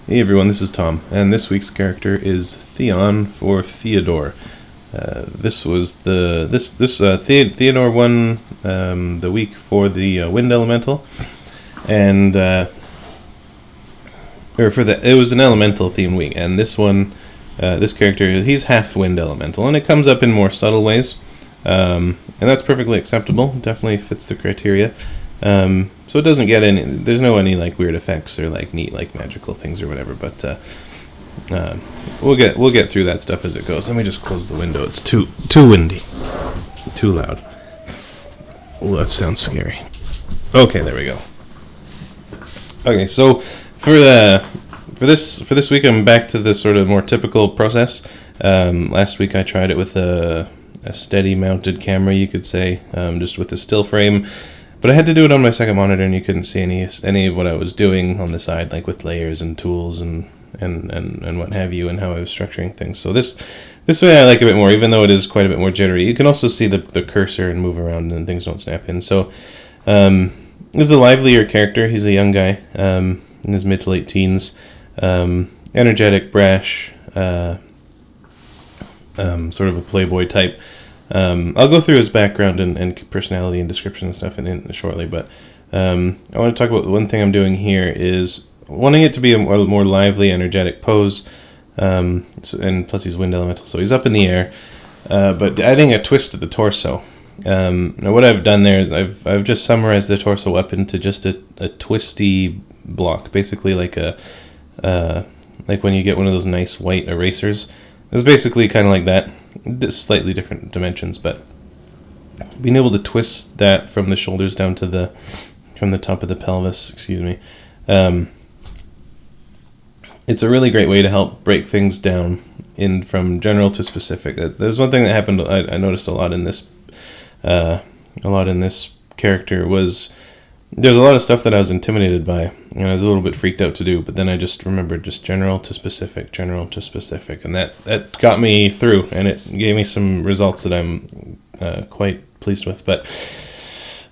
Hey everyone, this is Tom, and this week's character is Theon for Theodore. This was Theodore won the week for the Wind Elemental, and it was an Elemental theme week, and this one, this character, he's half Wind Elemental, and it comes up in more subtle ways, and that's perfectly acceptable. Definitely fits the criteria. So it doesn't get any. There's no any like weird effects or like neat like magical things or whatever. But we'll get through that stuff as it goes. Let me just close the window. It's too windy, too loud. Oh, that sounds scary. Okay, there we go. Okay, so for this week, I'm back to the sort of more typical process. Last week I tried it with a steady mounted camera, you could say, just with a still frame. But I had to do it on my second monitor, and you couldn't see any of what I was doing on the side, like with layers and tools and what have you, and how I was structuring things. So this way I like a bit more, even though it is quite a bit more jittery. You can also see the cursor and move around, and things don't snap in. So this is a livelier character. He's a young guy in his mid to late teens, energetic, brash, sort of a playboy type. I'll go through his background and personality and description and stuff in shortly, but I want to talk about one thing I'm doing here is wanting it to be a more lively, energetic pose, and plus he's wind elemental, so he's up in the air, but adding a twist to the torso. Now what I've done there is I've just summarized the torso up into just a twisty block, basically like like when you get one of those nice white erasers. It's basically kind of like that, slightly different dimensions, but being able to twist that from the shoulders down to from the top of the pelvis, it's a really great way to help break things down from general to specific. There's one thing that happened I noticed a lot in this character was there's a lot of stuff that I was intimidated by, and I was a little bit freaked out to do, but then I just remembered just general to specific, and that got me through, and it gave me some results that I'm quite pleased with. But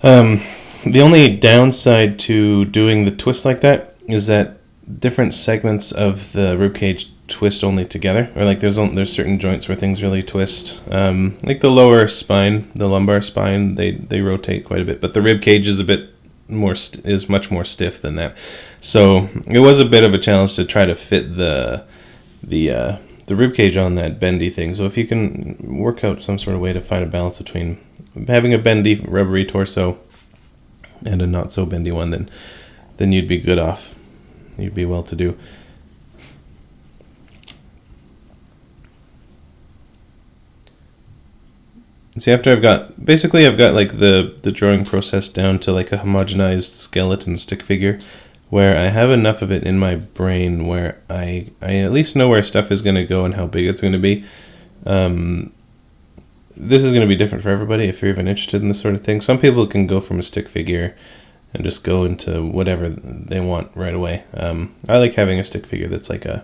the only downside to doing the twist like that is that different segments of the ribcage twist only together, or like there's certain joints where things really twist, like the lower spine, the lumbar spine, they rotate quite a bit, but the ribcage is a bit is much more stiff than that. So it was a bit of a challenge to try to fit the rib cage on that bendy thing. So if you can work out some sort of way to find a balance between having a bendy rubbery torso and a not so bendy one, then you'd be good off. You'd be well to do. See, after I've got like the drawing process down to like a homogenized skeleton stick figure, where I have enough of it in my brain where I at least know where stuff is going to go and how big it's going to be. This is going to be different for everybody if you're even interested in this sort of thing. Some people can go from a stick figure and just go into whatever they want right away. I like having a stick figure that's like a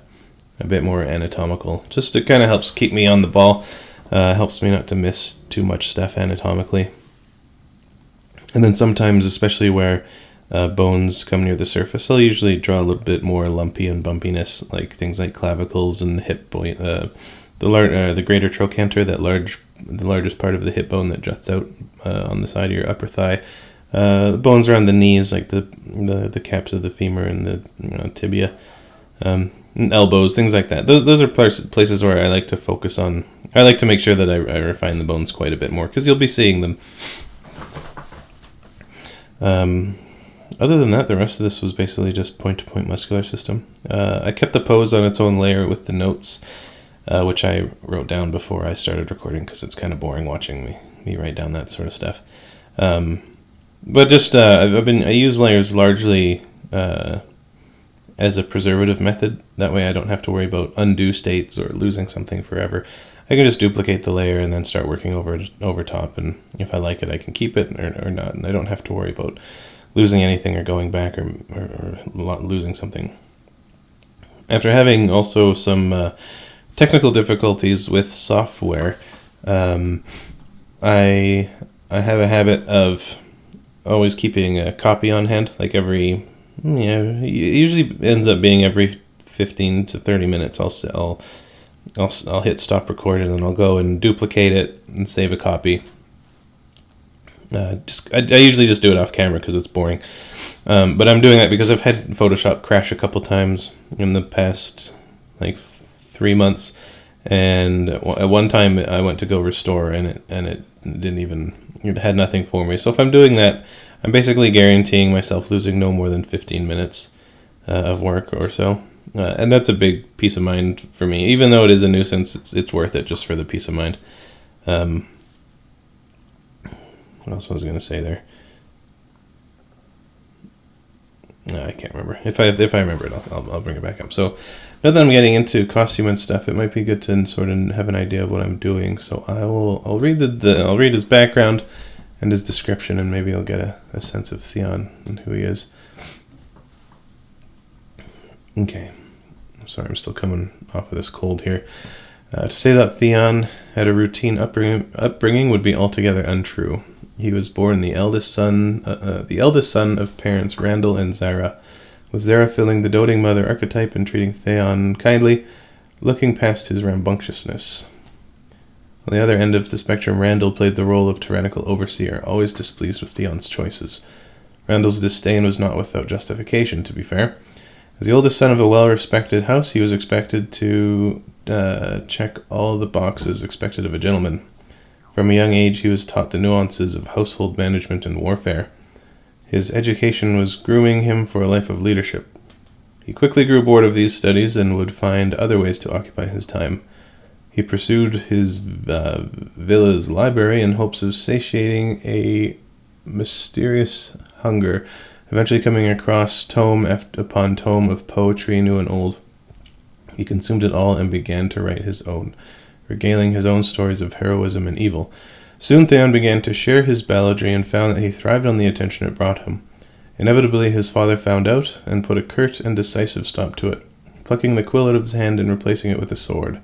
bit more anatomical. Just it kind of helps keep me on the ball. Helps me not to miss too much stuff anatomically. And then sometimes, especially where bones come near the surface, I'll usually draw a little bit more lumpy and bumpiness, like things like clavicles and hip bone, the greater trochanter, the largest part of the hip bone that juts out on the side of your upper thigh. Bones around the knees, like the caps of the femur and the tibia. And elbows, things like that. Those are places where I like to focus on. I like to make sure that I refine the bones quite a bit more, because you'll be seeing them. Other than that, the rest of this was basically just point-to-point muscular system. I kept the pose on its own layer with the notes, which I wrote down before I started recording, because it's kind of boring watching me write down that sort of stuff. But just I use layers largely as a preservative method. That way I don't have to worry about undue states or losing something forever. I can just duplicate the layer and then start working over top, and if I like it I can keep it or not, and I don't have to worry about losing anything or going back or losing something. After having also some technical difficulties with software, I have a habit of always keeping a copy on hand, like every, it usually ends up being every 15 to 30 minutes, I'll hit stop record, and then I'll go and duplicate it and save a copy. I usually just do it off camera because it's boring. But I'm doing that because I've had Photoshop crash a couple times in the past, 3 months. And at one time I went to go restore, and it had nothing for me. So if I'm doing that, I'm basically guaranteeing myself losing no more than 15 minutes of work or so. And that's a big peace of mind for me. Even though it is a nuisance, it's worth it just for the peace of mind. What else was I going to say there? No, I can't remember. If I remember it, I'll bring it back up. So now that I'm getting into costume and stuff, it might be good to sort of have an idea of what I'm doing. So I'll read I'll read his background and his description, and maybe I'll get a sense of Theon and who he is. Okay. Sorry, I'm still coming off of this cold here. To say that Theon had a routine upbringing would be altogether untrue. He was born the eldest son of parents Randall and Zara, with Zara filling the doting mother archetype and treating Theon kindly, looking past his rambunctiousness. On the other end of the spectrum, Randall played the role of tyrannical overseer, always displeased with Theon's choices. Randall's disdain was not without justification, to be fair. As the oldest son of a well-respected house, he was expected to check all the boxes expected of a gentleman. From a young age, he was taught the nuances of household management and warfare. His education was grooming him for a life of leadership. He quickly grew bored of these studies and would find other ways to occupy his time. He pursued his villa's library in hopes of satiating a mysterious hunger, eventually coming across tome upon tome of poetry, new and old. He consumed it all and began to write his own, regaling his own stories of heroism and evil. Soon Theon began to share his balladry and found that he thrived on the attention it brought him. Inevitably, his father found out and put a curt and decisive stop to it, plucking the quill out of his hand and replacing it with a sword.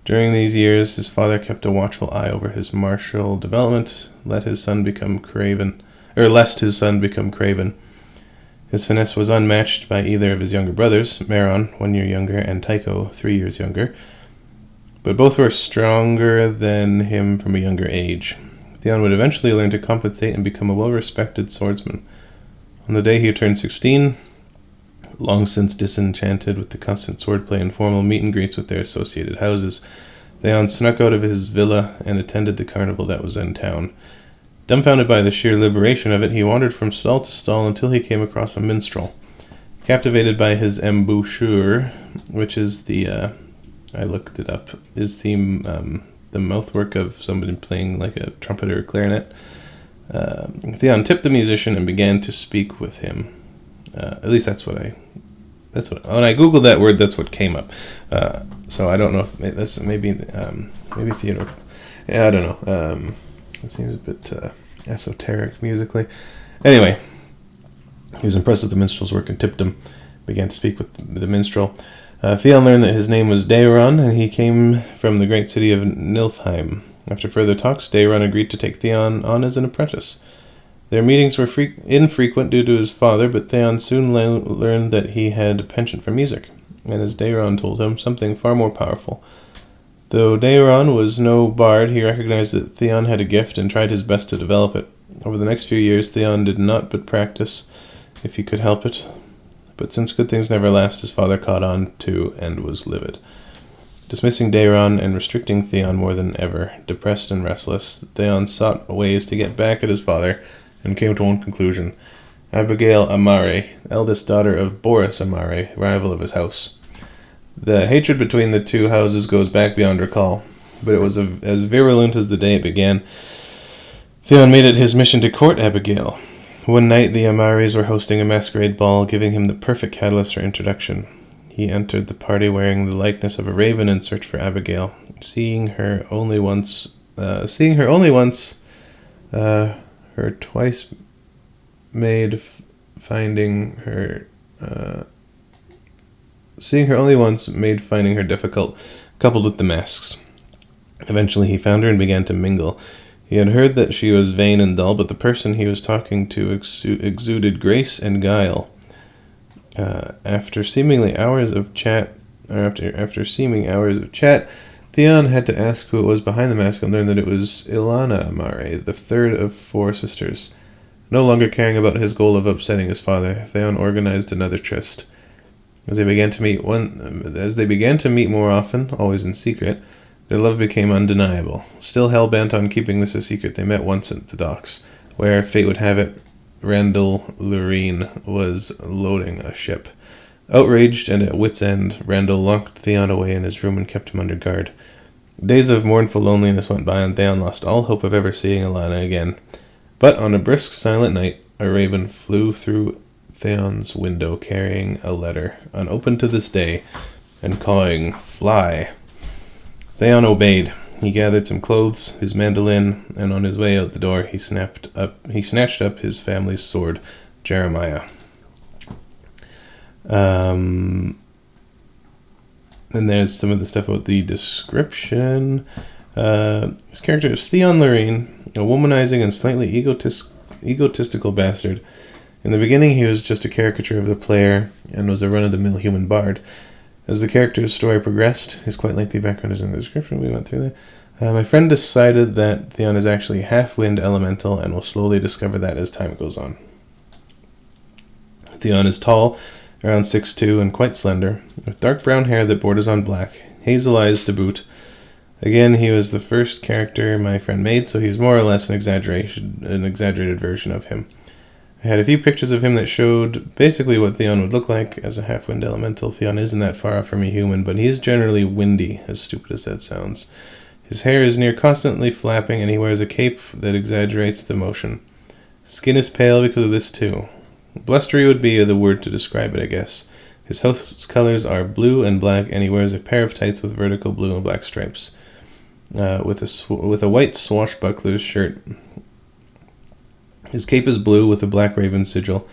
During these years, his father kept a watchful eye over his martial development, lest his son become craven. His finesse was unmatched by either of his younger brothers, Meron, 1 year younger, and Tycho, 3 years younger, but both were stronger than him from a younger age. Theon would eventually learn to compensate and become a well-respected swordsman. On the day he turned 16, long since disenchanted with the constant swordplay and formal meet-and-greets with their associated houses, Theon snuck out of his villa and attended the carnival that was in town. Dumbfounded by the sheer liberation of it, he wandered from stall to stall until he came across a minstrel. Captivated by his embouchure, which is I looked it up, is the mouthwork of somebody playing like a trumpet or a clarinet, Theon tipped the musician and began to speak with him. At least when I googled that word, that's what came up. So I don't know if that's maybe Theodore. Yeah, I don't know. It seems a bit esoteric musically. Anyway, he was impressed with the minstrel's work and tipped him. Began to speak with the minstrel. Theon learned that his name was Daeron, and he came from the great city of Nilfheim. After further talks, Daeron agreed to take Theon on as an apprentice. Their meetings were infrequent due to his father, but Theon soon learned that he had a penchant for music, and as Daeron told him, something far more powerful. Though Daeron was no bard, he recognized that Theon had a gift and tried his best to develop it. Over the next few years, Theon did not but practice, if he could help it. But since good things never last, his father caught on to and was livid. Dismissing Daeron and restricting Theon more than ever, depressed and restless, Theon sought ways to get back at his father and came to one conclusion: Abigail Amare, eldest daughter of Boris Amare, rival of his house. The hatred between the two houses goes back beyond recall, but it was as virulent as the day it began. Theon made it his mission to court Abigail. One night the Amares were hosting a masquerade ball, giving him the perfect catalyst for introduction. He entered the party wearing the likeness of a raven in search for Abigail. Seeing her only once, her twice made finding her difficult, coupled with the masks. Eventually he found her and began to mingle. He had heard that she was vain and dull, but the person he was talking to exuded grace and guile. After seeming hours of chat, Theon had to ask who it was behind the mask and learned that it was Ilana Amare, the third of 4 sisters. No longer caring about his goal of upsetting his father, Theon organized another tryst. As they began to meet more often, always in secret, their love became undeniable. Still hell-bent on keeping this a secret, they met once at the docks, where, fate would have it, Randall Lureen was loading a ship. Outraged and at wit's end, Randall locked Theon away in his room and kept him under guard. Days of mournful loneliness went by, and Theon lost all hope of ever seeing Alana again. But on a brisk, silent night, a raven flew through Theon's window carrying a letter, unopened to this day, and calling, "Fly." Theon obeyed. He gathered some clothes, his mandolin, and on his way out the door, he snatched up his family's sword, Jeremiah. And there's some of the stuff about the description. His character is Theon Lureen, a womanizing and slightly egotistical bastard. In the beginning, he was just a caricature of the player and was a run-of-the-mill human bard. As the character's story progressed, his quite lengthy background is in the description, we went through that. My friend decided that Theon is actually half-wind elemental and will slowly discover that as time goes on. Theon is tall, around 6'2", and quite slender, with dark brown hair that borders on black, hazel eyes to boot. Again, he was the first character my friend made, so he was more or less an exaggerated version of him. I had a few pictures of him that showed basically what Theon would look like as a half-wind elemental. Theon isn't that far off from a human, but he is generally windy, as stupid as that sounds. His hair is near constantly flapping, and he wears a cape that exaggerates the motion. Skin is pale because of this too. Blustery would be the word to describe it, I guess. His host's colors are blue and black, and he wears a pair of tights with vertical blue and black stripes. With a white swashbuckler's shirt. His cape is blue with a black raven sigil.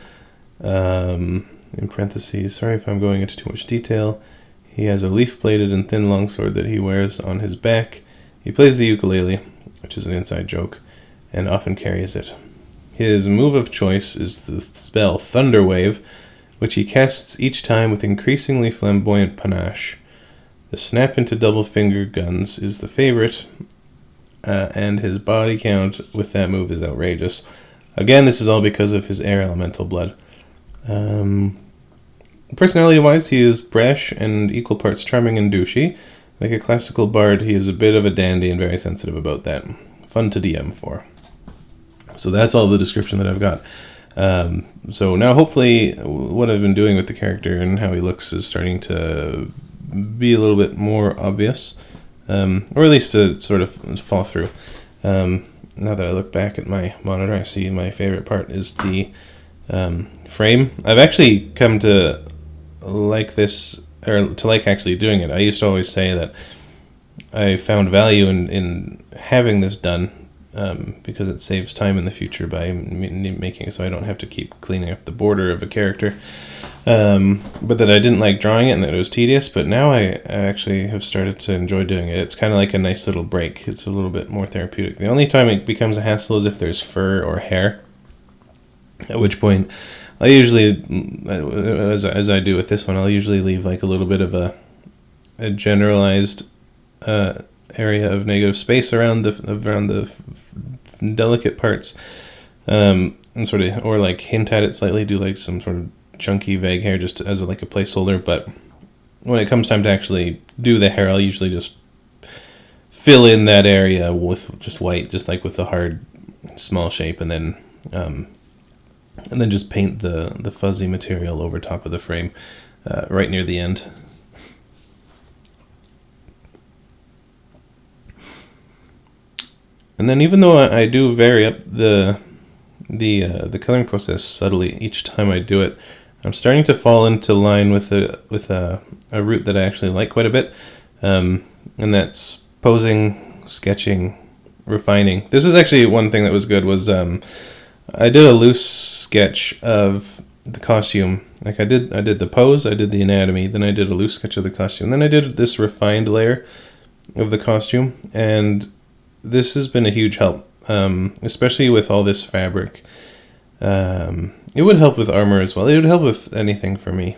In parentheses, sorry if I'm going into too much detail. He has a leaf-bladed and thin longsword that he wears on his back. He plays the ukulele, which is an inside joke, and often carries it. His move of choice is the spell Thunderwave, which he casts each time with increasingly flamboyant panache. The snap into double finger guns is the favorite, and his body count with that move is outrageous. Again, this is all because of his air elemental blood. Personality-wise, he is brash and equal parts charming and douchey. Like a classical bard, he is a bit of a dandy and very sensitive about that. Fun to DM for. So that's all the description that I've got. So now hopefully what I've been doing with the character and how he looks is starting to be a little bit more obvious, or at least to sort of fall through. Now that I look back at my monitor, I see my favorite part is the frame. I've actually come to like this, or to like actually doing it. I used to always say that I found value in having this done, because it saves time in the future by making it so I don't have to keep cleaning up the border of a character. But that I didn't like drawing it and that it was tedious, but now I actually have started to enjoy doing it. It's kind of like a nice little break. It's a little bit more therapeutic. The only time it becomes a hassle is if there's fur or hair, at which point I usually, as I do with this one, I'll usually leave like a little bit of a generalized area of negative space around the delicate parts, and sort of, or like hint at it slightly, do like some sort of chunky vague hair just as like a placeholder. But when it comes time to actually do the hair, I'll usually just fill in that area with just white, just like with a hard small shape, and then just paint the fuzzy material over top of the frame right near the end. And then even though I do vary up the coloring process subtly each time I do it, I'm starting to fall into line with a route that I actually like quite a bit, and that's posing, sketching, refining. This is actually one thing that was good, was I did a loose sketch of the costume. Like I did the pose, I did the anatomy, then I did a loose sketch of the costume, then I did this refined layer of the costume, and this has been a huge help, especially with all this fabric. It would help with armor as well. It would help with anything for me.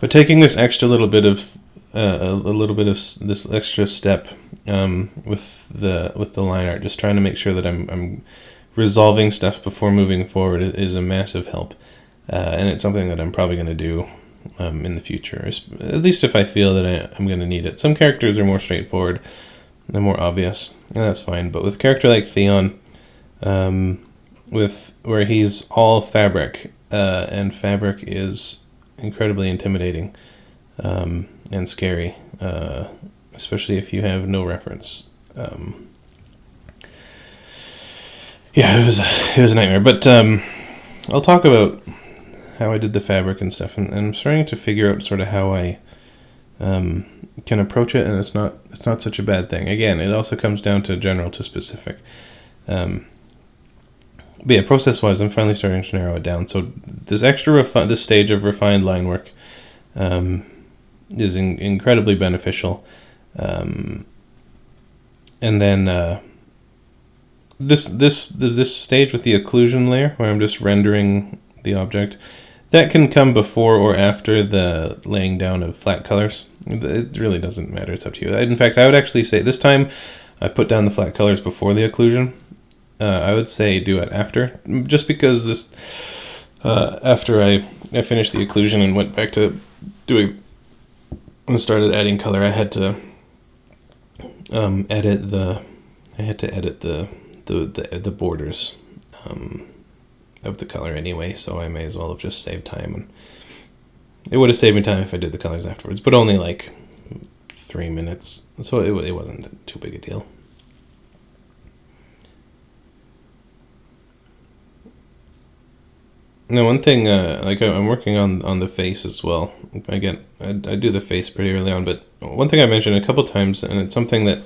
But taking this extra little bit of this extra step with the line art, just trying to make sure that I'm resolving stuff before moving forward is a massive help, and it's something that I'm probably going to do in the future, at least if I feel that I'm going to need it. Some characters are more straightforward, they're more obvious, and that's fine. But with a character like Theon, where he's all fabric, and fabric is incredibly intimidating and scary, especially if you have no reference. Yeah, it was a nightmare. But I'll talk about how I did the fabric and stuff, and I'm starting to figure out sort of how I can approach it, and it's not such a bad thing. Again, it also comes down to general to specific. But yeah, process-wise, I'm finally starting to narrow it down. So this this stage of refined line work is incredibly beneficial. And then this stage with the occlusion layer, where I'm just rendering the object, that can come before or after the laying down of flat colors. It really doesn't matter. It's up to you. In fact, I would actually say this time I put down the flat colors before the occlusion. I would say do it after, just because this after I finished the occlusion and went back to doing and started adding color, I had to edit the borders of the color anyway, so I may as well have just saved time, and it would have saved me time if I did the colors afterwards, but only like 3 minutes, so it wasn't too big a deal. Now, one thing, like I'm working on the face as well. Again, I do the face pretty early on, but one thing I mentioned a couple times, and it's something that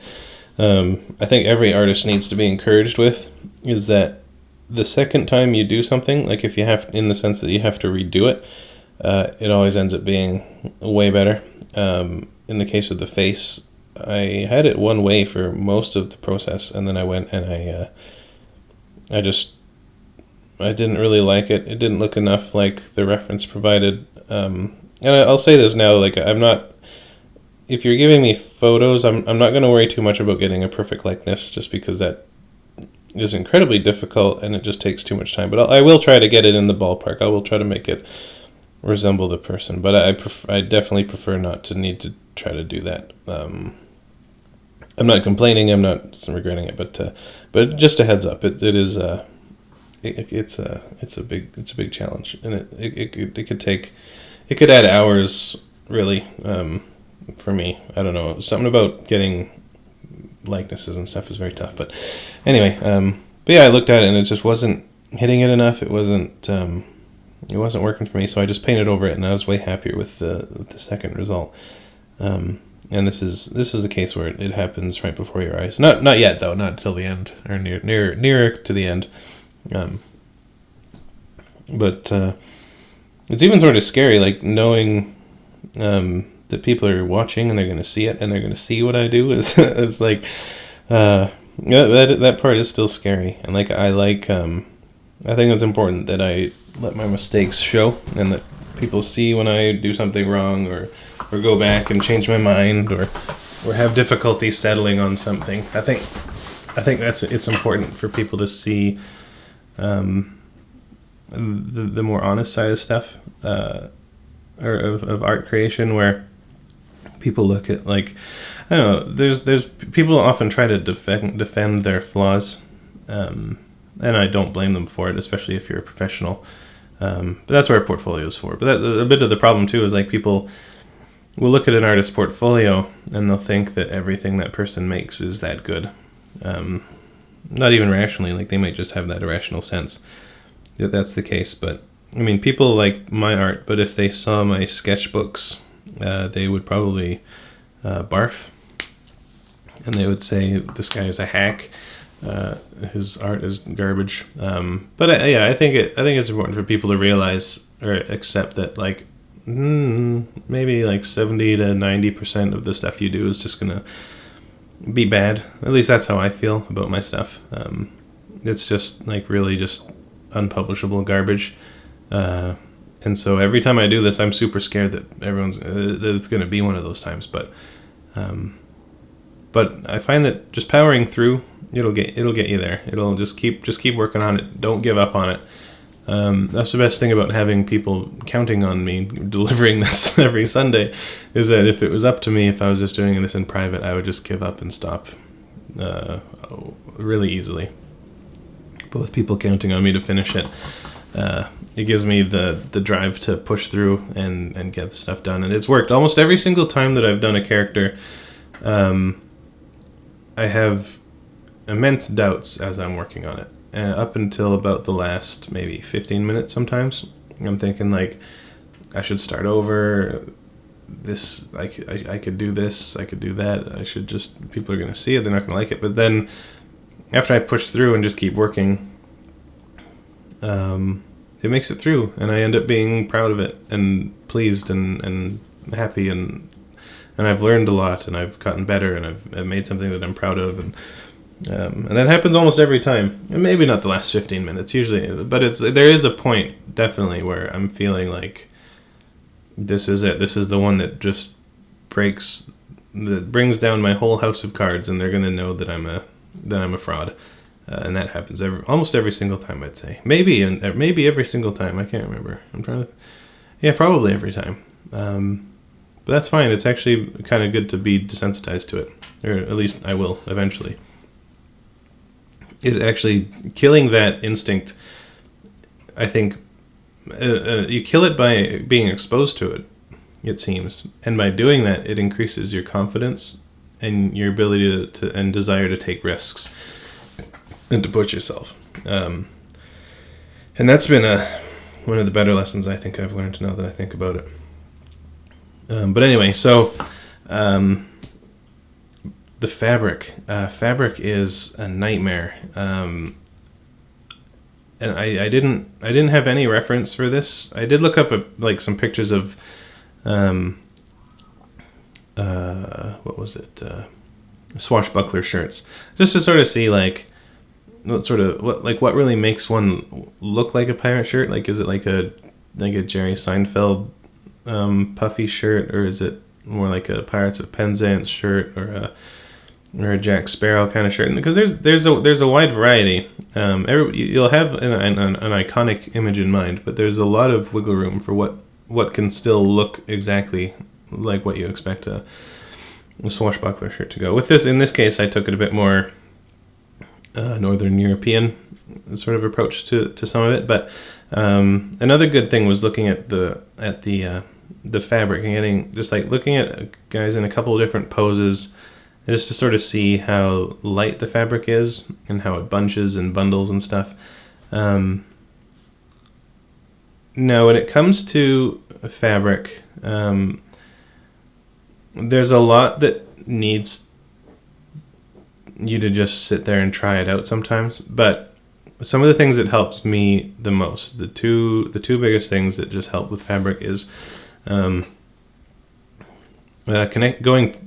I think every artist needs to be encouraged with, is that the second time you do something, like if you have, in the sense that you have to redo it, it always ends up being way better. In the case of the face, I had it one way for most of the process, and then I went and I didn't really like it. It didn't look enough like the reference provided. And I'll say this now, like I'm not, if you're giving me photos, I'm not going to worry too much about getting a perfect likeness, just because that is incredibly difficult and it just takes too much time. But I will try to get it in the ballpark. I will try to make it resemble the person. But I definitely prefer not to need to try to do that. I'm not complaining. I'm not regretting it. But just a heads up, it is. It's a big challenge, and it could add hours really for me. I don't know, something about getting likenesses and stuff is very tough. But anyway, but yeah, I looked at it and it just wasn't hitting it enough. It wasn't working for me. So I just painted over it, and I was way happier with the second result. And this is the case where it happens right before your eyes. Not yet though. Not till the end, or nearer to the end. But it's even sort of scary, like knowing that people are watching and they're going to see it and they're going to see what I do. It's like that part is still scary, and like I think it's important that I let my mistakes show, and that people see when I do something wrong, or go back and change my mind, or have difficulty settling on something. I think it's important for people to see the more honest side of stuff, or of art creation, where people look at, like, I don't know, there's people often try to defend their flaws, and I don't blame them for it, especially if you're a professional. But that's what our portfolio is for. But a bit of the problem too is, like, people will look at an artist's portfolio and they'll think that everything that person makes is that good. Not even rationally, like they might just have that irrational sense that that's the case. But I mean, people like my art, but if they saw my sketchbooks, they would probably barf, and they would say this guy is a hack. His art is garbage. But I think it's important for people to realize or accept that, like, maybe like 70 to 90% of the stuff you do is just gonna be bad. At least that's how I feel about my stuff. It's just like really just unpublishable garbage. And so every time I do this, I'm super scared that that it's going to be one of those times. But I find that just powering through, it'll get you there. It'll just keep working on it. Don't give up on it. That's the best thing about having people counting on me delivering this every Sunday, is that if it was up to me, if I was just doing this in private, I would just give up and stop really easily. But with people counting on me to finish it, it gives me the drive to push through and get the stuff done. And it's worked almost every single time that I've done a character. I have immense doubts as I'm working on it. Up until about the last maybe 15 minutes sometimes. I'm thinking like, I should start over. This, I could do this, I could do that. People are going to see it, they're not going to like it. But then after I push through and just keep working, it makes it through, and I end up being proud of it and pleased and happy, and I've learned a lot, and I've gotten better, and I've made something that I'm proud of, and that happens almost every time. And maybe not the last 15 minutes usually, but there is a point definitely where I'm feeling like this is it. This is the one that just brings down my whole house of cards, and they're gonna know that I'm a fraud. And that happens almost every single time, I'd say. Maybe every single time. I can't remember. Probably every time. But that's fine. It's actually kind of good to be desensitized to it, or at least I will eventually. It actually, killing that instinct, I think, you kill it by being exposed to it, it seems. And by doing that, it increases your confidence and your ability and desire to take risks and to push yourself. And that's been one of the better lessons I think I've learned now that I think about it. But anyway, so the fabric is a nightmare. And I didn't have any reference for this. I did look up some pictures of what was it? Swashbuckler shirts, just to sort of see what really makes one look like a pirate shirt. Like, is it like a Jerry Seinfeld puffy shirt, or is it more like a Pirates of Penzance shirt, or a Jack Sparrow kind of shirt? And because there's a wide variety. You'll have an iconic image in mind, but there's a lot of wiggle room for what can still look exactly like what you expect a swashbuckler shirt to go. In this case, I took it a bit more Northern European sort of approach to some of it. But another good thing was looking at the fabric and looking at guys in a couple of different poses, just to sort of see how light the fabric is and how it bunches and bundles and stuff. Now, when it comes to fabric, there's a lot that needs you to just sit there and try it out sometimes. But some of the things that helps me the most, the two biggest things that just help with fabric is going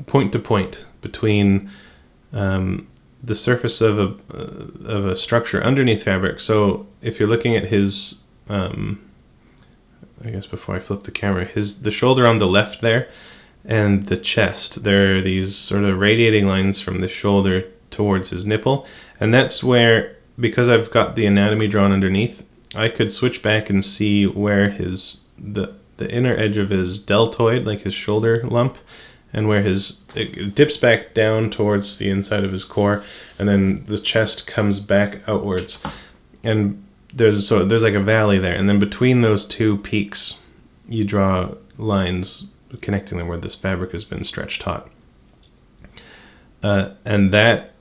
point to point between the surface of a structure underneath fabric. So if you're looking at his, I guess before I flip the camera, the shoulder on the left there and the chest, there are these sort of radiating lines from the shoulder towards his nipple, and that's where, because I've got the anatomy drawn underneath, I could switch back and see where the inner edge of his deltoid, like his shoulder lump, and where it dips back down towards the inside of his core, and then the chest comes back outwards, and there's like a valley there, and then between those two peaks you draw lines connecting them where this fabric has been stretched taut, and that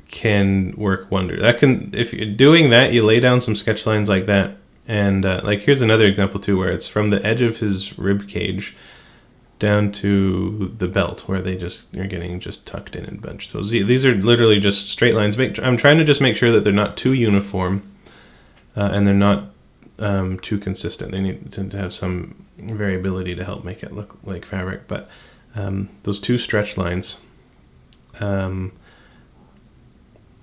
can work wonders. If you're doing that, you lay down some sketch lines like that, and here's another example too, where it's from the edge of his rib cage down to the belt, where are getting just tucked in and bunched. So these are literally just straight lines. I'm trying to just make sure that they're not too uniform, and they're not too consistent. They need to have some variability to help make it look like fabric. But those two stretch lines, and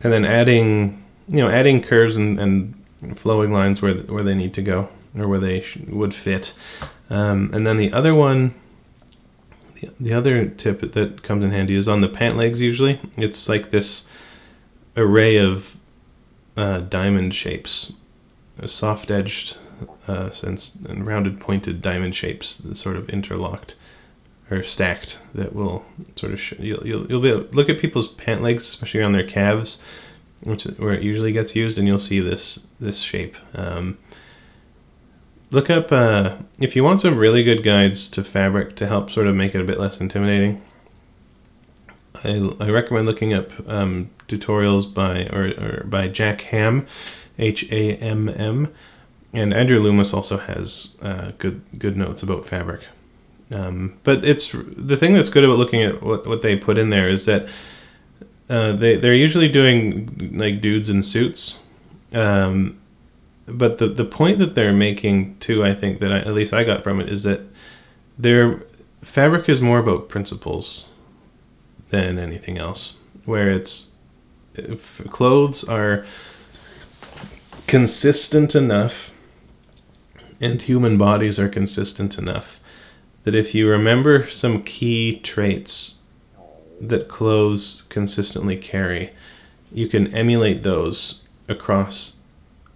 then adding curves and flowing lines where they need to go, or where they would fit. And then the other one, the other tip that comes in handy is on the pant legs. Usually it's like this array of diamond shapes, soft edged and rounded pointed diamond shapes, sort of interlocked or stacked, that will sort of you'll be able to look at people's pant legs, especially on their calves, where it usually gets used, and you'll see this shape. Look up if you want some really good guides to fabric to help sort of make it a bit less intimidating. I recommend looking up tutorials by Jack Hamm, Hamm, and Andrew Loomis also has good notes about fabric. But it's the thing that's good about looking at what they put in there is that they're usually doing like dudes in suits. But the point that they're making too, I think that at least I got from it, is that their fabric is more about principles than anything else. Where if clothes are consistent enough and human bodies are consistent enough that if you remember some key traits that clothes consistently carry, you can emulate those across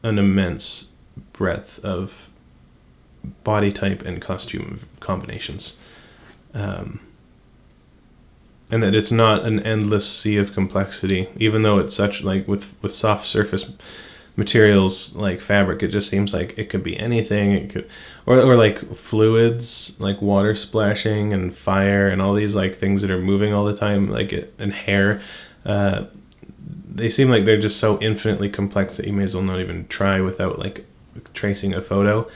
an immense breadth of body type and costume combinations. And that it's not an endless sea of complexity, even though it's such, like with soft surface materials like fabric, it just seems like it could be anything. It could, or like fluids, like water splashing and fire and all these like things that are moving all the time, and hair. They seem like they're just so infinitely complex that you may as well not even try without like tracing a photo.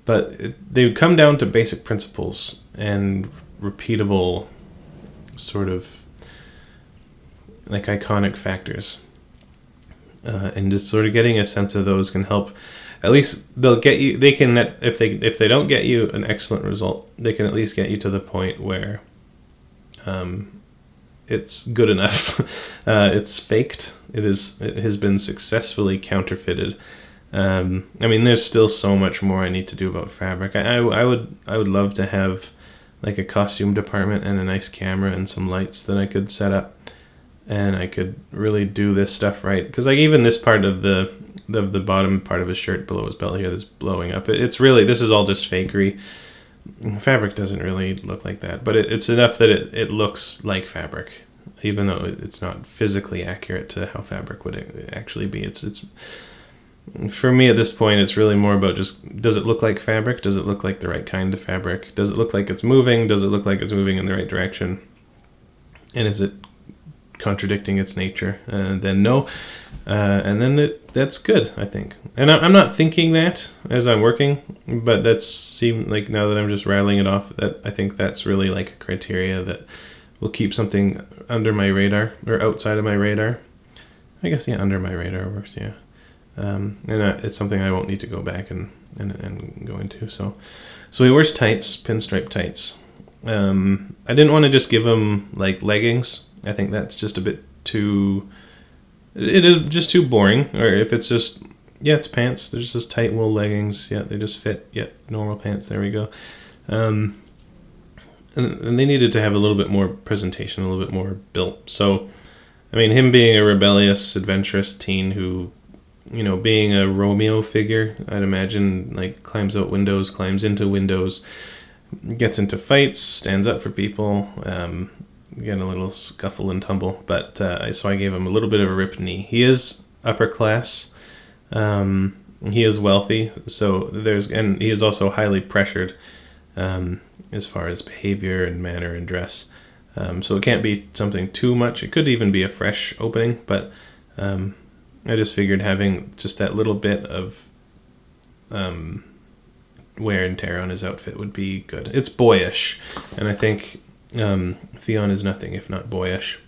But they come down to basic principles and repeatable sort of like iconic factors. And just sort of getting a sense of those can help. At least they'll get you. They can, if they don't get you an excellent result, they can at least get you to the point where it's good enough. It's faked. It has been successfully counterfeited. I mean, there's still so much more I need to do about fabric. I would love to have like a costume department and a nice camera and some lights that I could set up, and I could really do this stuff right. Because like even this part of the bottom part of his shirt below his belly here that's blowing up, it's really, this is all just fakery. Fabric doesn't really look like that, but it's enough that it looks like fabric, even though it's not physically accurate to how fabric would actually be. It's for me at this point, it's really more about just, does it look like fabric? Does it look like the right kind of fabric? Does it look like it's moving? Does it look like it's moving in the right direction? And is it contradicting its nature? And then no. And then that's good, I think. And I'm not thinking that as I'm working, but that seemed like, now that I'm just rattling it off, that I think that's really like a criteria that will keep something under my radar or outside of my radar. I guess, yeah, under my radar works, yeah. And it's something I won't need to go back and go into. So he wears tights, pinstripe tights. I didn't want to just give him like leggings. I think that's just a bit too, it is just too boring. Or if it's just, yeah, it's pants. There's just tight wool leggings. Yeah, they just fit. Yeah, normal pants. There we go. And they needed to have a little bit more presentation, a little bit more built. So, I mean, him being a rebellious, adventurous teen who, you know, being a Romeo figure, I'd imagine, like, climbs out windows, climbs into windows, gets into fights, stands up for people, get a little scuffle and tumble. But so I gave him a little bit of a ripped knee. He is upper class. He is wealthy. So and he is also highly pressured as far as behavior and manner and dress. So it can't be something too much. It could even be a fresh opening, but I just figured having just that little bit of wear and tear on his outfit would be good. It's boyish, and I think Theon is nothing if not boyish.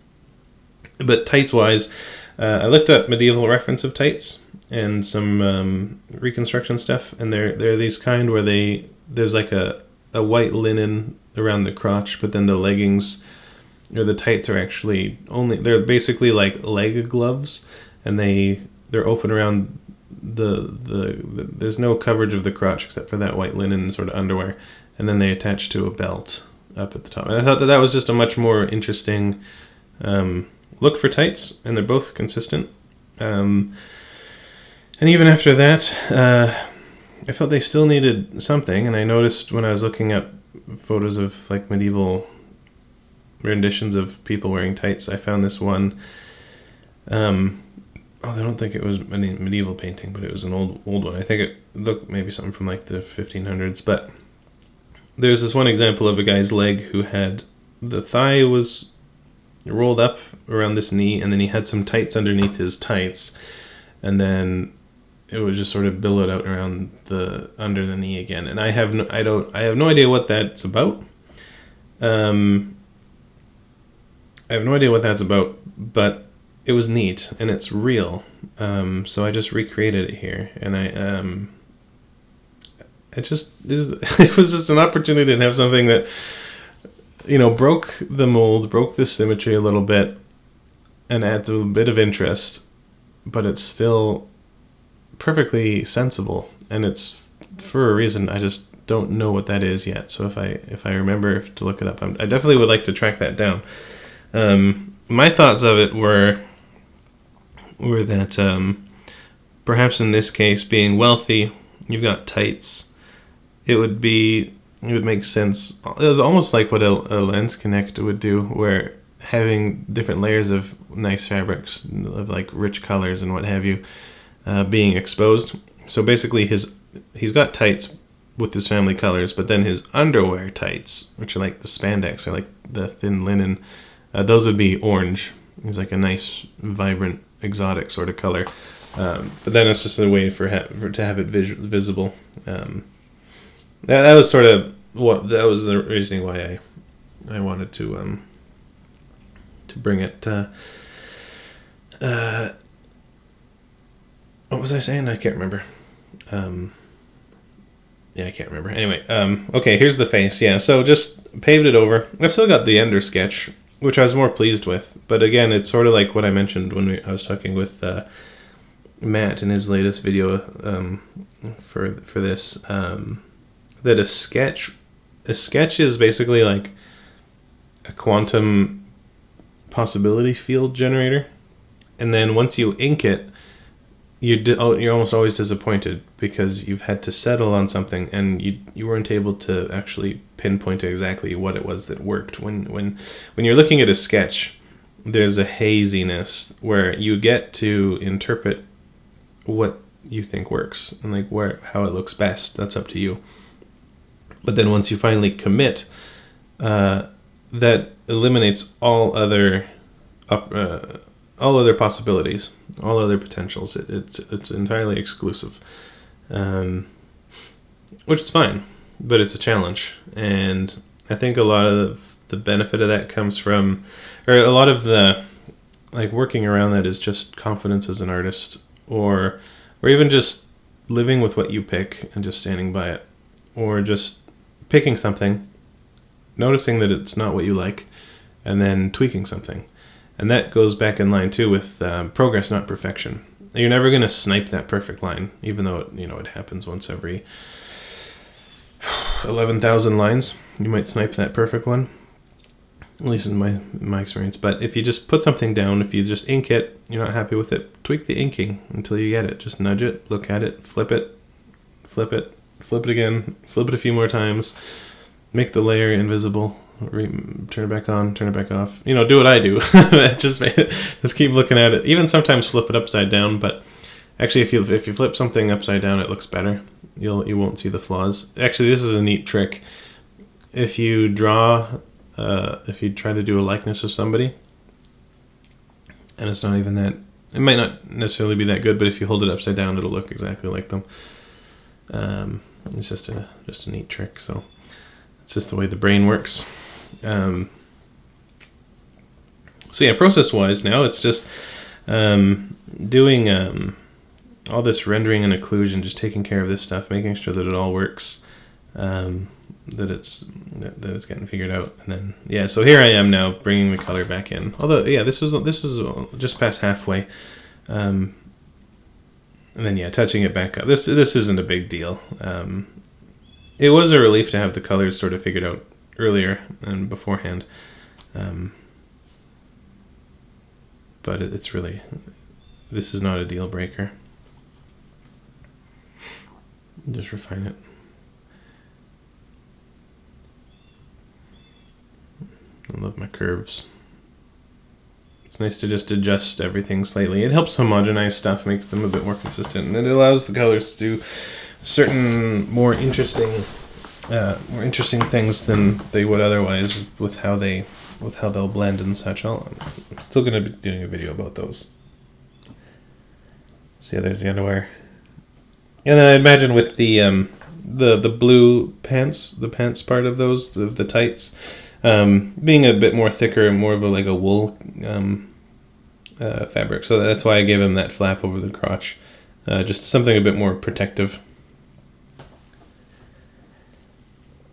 But tights-wise, I looked up medieval reference of tights and some reconstruction stuff, and they're these kind where there's like a white linen around the crotch, but then the leggings or the tights are actually they're basically like leg gloves, and they're open around there's no coverage of the crotch except for that white linen sort of underwear, and then they attach to a belt up at the top. And I thought that was just a much more interesting look for tights, and they're both consistent. And even after that, I felt they still needed something, and I noticed when I was looking up photos of like medieval renditions of people wearing tights, I found this one. I don't think it was a medieval painting, but it was an old one. I think it looked maybe something from like the 1500s. But there's this one example of a guy's leg who had the thigh was rolled up around this knee, and then he had some tights underneath his tights, and then it was just sort of billowed out around under the knee again. And I have no idea what that's about. I have no idea what that's about, but it was neat and it's real. So I just recreated it here, and it was just an opportunity to have something that, broke the mold, broke the symmetry a little bit, and adds a bit of interest, but it's still perfectly sensible, and it's for a reason. I just don't know what that is yet. So if I remember to look it up, I definitely would like to track that down. My thoughts of it were that perhaps in this case, being wealthy, you've got tights, it would make sense. It was almost like what a lens connect would do, where having different layers of nice fabrics of like rich colors and what have you being exposed. So basically he's got tights with his family colors, but then his underwear tights, which are like the spandex or like the thin linen, those would be orange. It's like a nice, vibrant, exotic sort of color. But then it's just a way to have it visible. That was sort of that was the reasoning why I wanted to bring it. What was I saying? I can't remember. Yeah, I can't remember. Anyway, okay, here's the face. Yeah, so just paved it over. I've still got the ender sketch, which I was more pleased with. But again, it's sort of like what I mentioned when I was talking with Matt in his latest video for this, that a sketch is basically like a quantum possibility field generator. And then once you ink it, you're almost always disappointed because you've had to settle on something and you weren't able to actually pinpoint exactly what it was that worked. When you're looking at a sketch, there's a haziness where you get to interpret what you think works and like how it looks best. That's up to you. But then once you finally commit, that eliminates all other possibilities, all other potentials. It's entirely exclusive, which is fine, but it's a challenge. And I think a lot of the benefit of that comes from, or a lot of the like working around that is just confidence as an artist, or even just living with what you pick and just standing by it, or just picking something, noticing that it's not what you like, and then tweaking something. And that goes back in line too with progress, not perfection. You're never going to snipe that perfect line, even though it happens once every 11,000 lines. You might snipe that perfect one, at least in my experience. But if you just put something down, if you just ink it, you're not happy with it, tweak the inking until you get it. Just nudge it, look at it, flip it again, flip it a few more times, make the layer invisible. Turn it back on, turn it back off. Do what I do. just keep looking at it. Even sometimes flip it upside down. But actually, if you flip something upside down, it looks better. You won't see the flaws. Actually, this is a neat trick. If you if you try to do a likeness of somebody, and it's not even that, it might not necessarily be that good. But if you hold it upside down, it'll look exactly like them. It's just a neat trick. So it's just the way the brain works. So yeah, process-wise now it's just doing all this rendering and occlusion, just taking care of this stuff, making sure that it all works, that it's getting figured out, and then yeah. So here I am now bringing the color back in. Although yeah, this is just past halfway. And then, yeah, touching it back up. This isn't a big deal. It was a relief to have the colors sort of figured out earlier and beforehand. But it's really, this is not a deal breaker. Just refine it. I love my curves. It's nice to just adjust everything slightly. It helps homogenize stuff, makes them a bit more consistent, and it allows the colors to do certain more interesting things than they would otherwise with how they'll blend and such. I'm still going to be doing a video about those. So yeah, there's the underwear, and I imagine with the blue pants, the pants part of those, the tights. Being a bit more thicker and more of a wool fabric, so that's why I gave him that flap over the crotch, just something a bit more protective.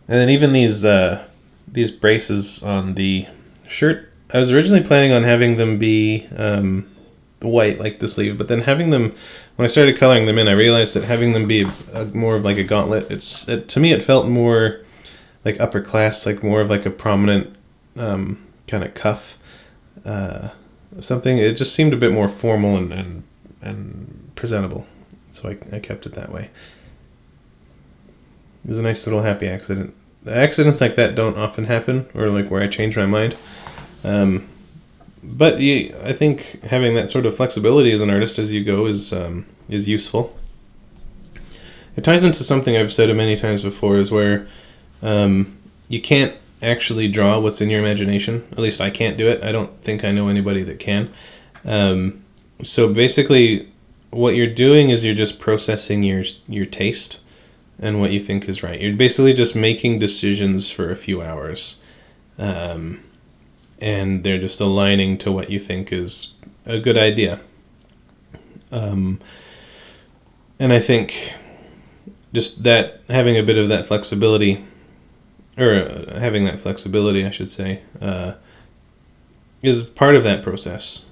And then even these braces on the shirt, I was originally planning on having them be white like the sleeve, but then having them, when I started coloring them in, I realized that having them be more of like a gauntlet, to me it felt more like upper class, like more of like a prominent kind of cuff, something. It just seemed a bit more formal and presentable, so I kept it that way. It was a nice little happy accident. Accidents like that don't often happen, or like where I change my mind. But yeah, I think having that sort of flexibility as an artist as you go is useful. It ties into something I've said many times before, is where you can't actually draw what's in your imagination. At least I can't do it. I don't think I know anybody that can. So basically, what you're doing is you're just processing your taste and what you think is right. You're basically just making decisions for a few hours. And they're just aligning to what you think is a good idea. And I think just that, having a bit of that flexibility, or having that flexibility, I should say, is part of that process,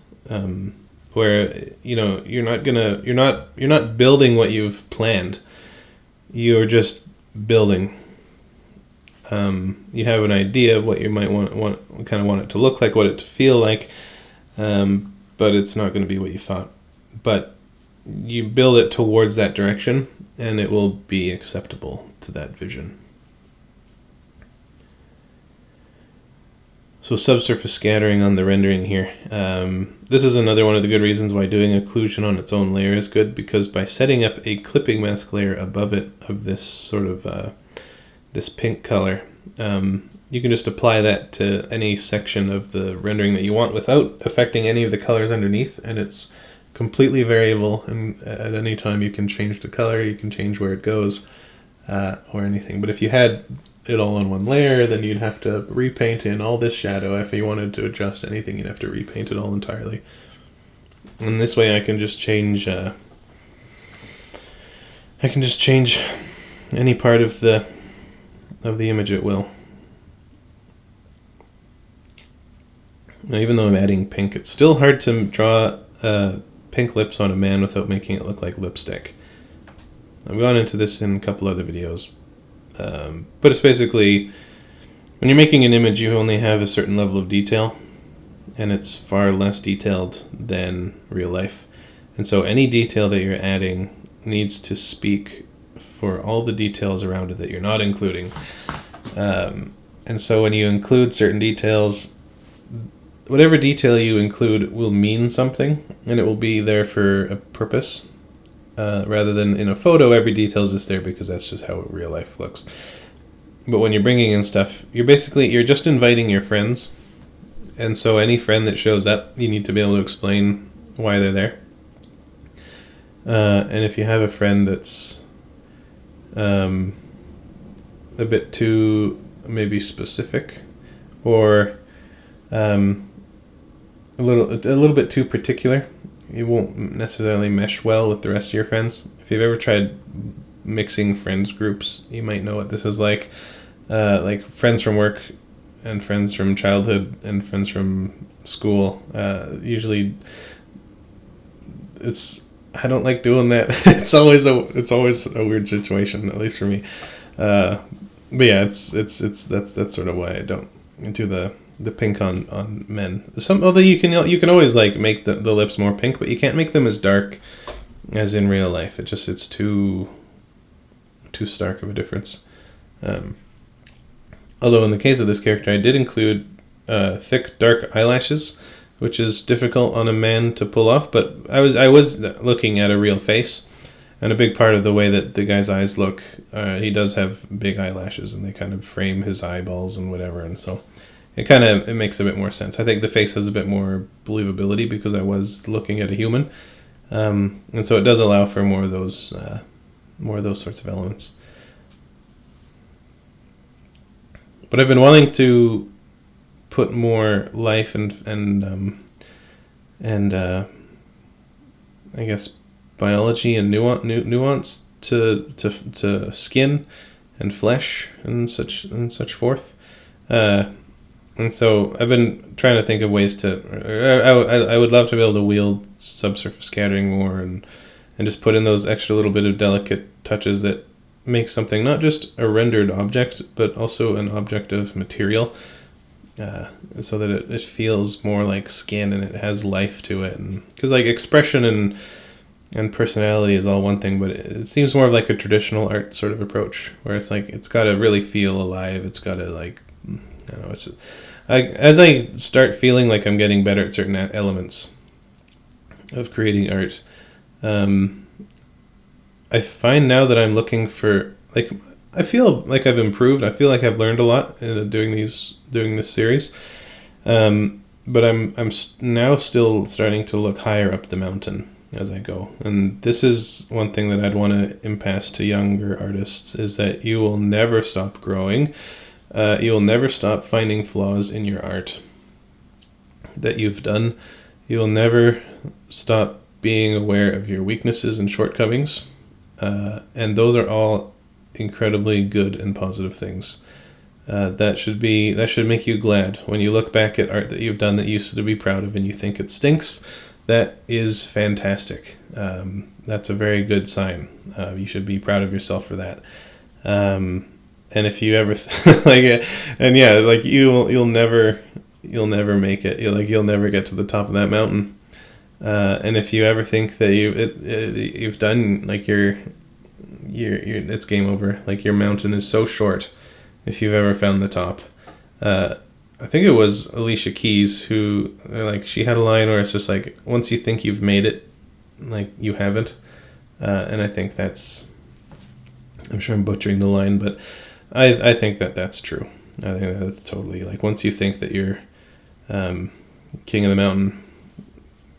where you're not building what you've planned. You're just building. You have an idea of what you might want it to look like, what it to feel like, but it's not going to be what you thought. But you build it towards that direction, and it will be acceptable to that vision. So subsurface scattering on the rendering here. This is another one of the good reasons why doing occlusion on its own layer is good, because by setting up a clipping mask layer above it of this sort of this pink color, you can just apply that to any section of the rendering that you want without affecting any of the colors underneath, and it's completely variable, and at any time you can change the color, you can change where it goes, or anything. But if you had it all on one layer, then you'd have to repaint in all this shadow. If you wanted to adjust anything, you'd have to repaint it all entirely. And this way I can just change any part of the image at will. Now, even though I'm adding pink, it's still hard to draw pink lips on a man without making it look like lipstick. I've gone into this in a couple other videos, but it's basically, when you're making an image, you only have a certain level of detail, and it's far less detailed than real life. And so any detail that you're adding needs to speak for all the details around it that you're not including. And so when you include certain details, whatever detail you include will mean something, and it will be there for a purpose, rather than in a photo every detail is just there because that's just how real life looks. But when you're bringing in stuff, you're just inviting your friends, and so any friend that shows up, you need to be able to explain why they're there. And if you have a friend that's a bit too maybe specific, or a little bit too particular, you won't necessarily mesh well with the rest of your friends. If you've ever tried mixing friends groups, you might know what this is like friends from work and friends from childhood and friends from school. Usually it's I don't like doing that. It's always a weird situation, at least for me. But yeah, that's sort of why I don't do the pink on men. Although you can always like make the lips more pink, but you can't make them as dark as in real life. It's too stark of a difference. Although in the case of this character, I did include thick dark eyelashes, which is difficult on a man to pull off. But I was looking at a real face, and a big part of the way that the guy's eyes look, he does have big eyelashes, and they kind of frame his eyeballs and whatever, and so it makes a bit more sense. I think the face has a bit more believability because I was looking at a human, and so it does allow for more of those sorts of elements. But I've been wanting to put more life and I guess biology and nuance to skin and flesh and such forth. And so I've been trying to think of ways to. I would love to be able to wield subsurface scattering more and just put in those extra little bit of delicate touches that make something not just a rendered object, but also an object of material, so that it feels more like skin and it has life to it. And because like expression and personality is all one thing, but it seems more of like a traditional art sort of approach, where it's like it's got to really feel alive. It's got to like, I don't know. As I start feeling like I'm getting better at certain elements of creating art, I find now that I'm looking for, like, I feel like I've improved. I feel like I've learned a lot doing this series, but I'm now still starting to look higher up the mountain as I go. And this is one thing that I'd want to impass to younger artists, is that you will never stop growing. You will never stop finding flaws in your art that you've done. You will never stop being aware of your weaknesses and shortcomings. And those are all incredibly good and positive things. That should make you glad when you look back at art that you've done that you used to be proud of and you think it stinks. That is fantastic. That's a very good sign. You should be proud of yourself for that. And if you ever you'll never make it. You'll never get to the top of that mountain. And if you ever think that you've done, like, it's game over. Like, your mountain is so short. If you've ever found the top, I think it was Alicia Keys who, like, she had a line where it's just like, once you think you've made it, like, you haven't. And I think I'm sure I'm butchering the line, but I think that's true. I think that's totally, like, once you think that you're king of the mountain,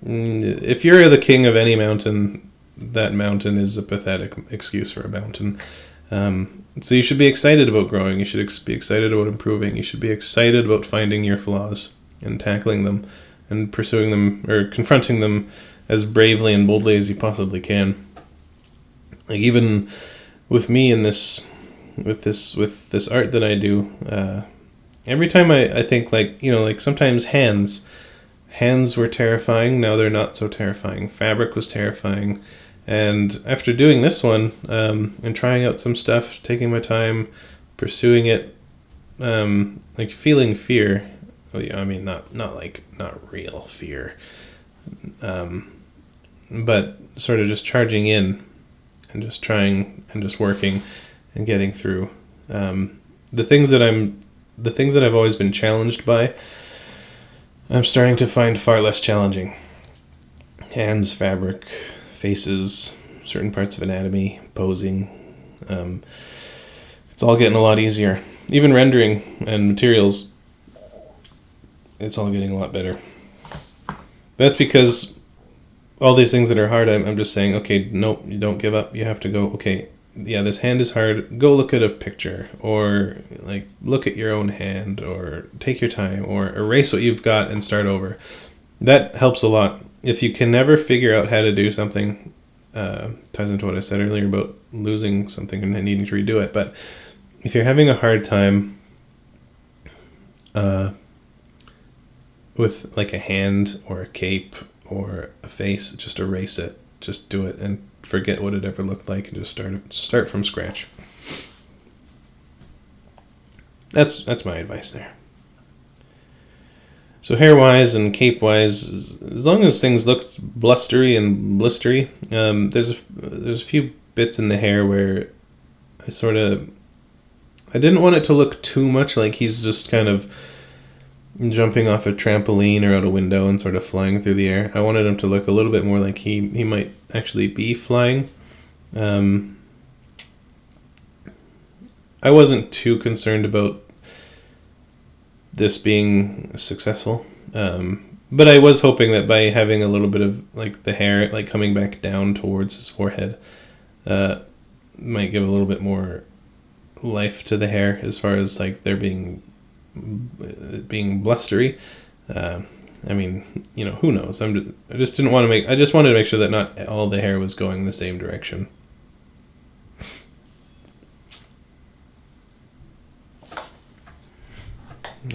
if you're the king of any mountain, that mountain is a pathetic excuse for a mountain. So you should be excited about growing. You should be excited about improving. You should be excited about finding your flaws and tackling them and pursuing them, or confronting them as bravely and boldly as you possibly can. Like, even with me in this, with this art that I do, every time I think, like, like, sometimes hands were terrifying. Now they're not so terrifying. Fabric was terrifying. And after doing this one, and trying out some stuff, taking my time, pursuing it, like, feeling fear. I mean, not real fear, but sort of just charging in and just trying and just working and getting through. The things that I've always been challenged by, I'm starting to find far less challenging. Hands, fabric, faces, certain parts of anatomy, posing. It's all getting a lot easier. Even rendering and materials, it's all getting a lot better. That's because all these things that are hard, I'm just saying, okay, nope, you don't give up. You have to go, okay, yeah, this hand is hard. Go look at a picture, or, like, look at your own hand, or take your time, or erase what you've got and start over. That helps a lot. If you can never figure out how to do something, ties into what I said earlier about losing something and needing to redo it. But if you're having a hard time with, like, a hand or a cape or a face, just erase it just do it and forget what it ever looked like and just start from scratch. That's my advice there. So hair-wise and cape-wise, as long as things look blustery and blistery, there's a few bits in the hair where I didn't want it to look too much like he's just kind of jumping off a trampoline or out a window and sort of flying through the air. I wanted him to look a little bit more like he might actually be flying. I wasn't too concerned about this being successful, but I was hoping that by having a little bit of like the hair like coming back down towards his forehead might give a little bit more life to the hair as far as like there being blustery. I mean, you know, who knows? I just wanted to make sure that not all the hair was going the same direction.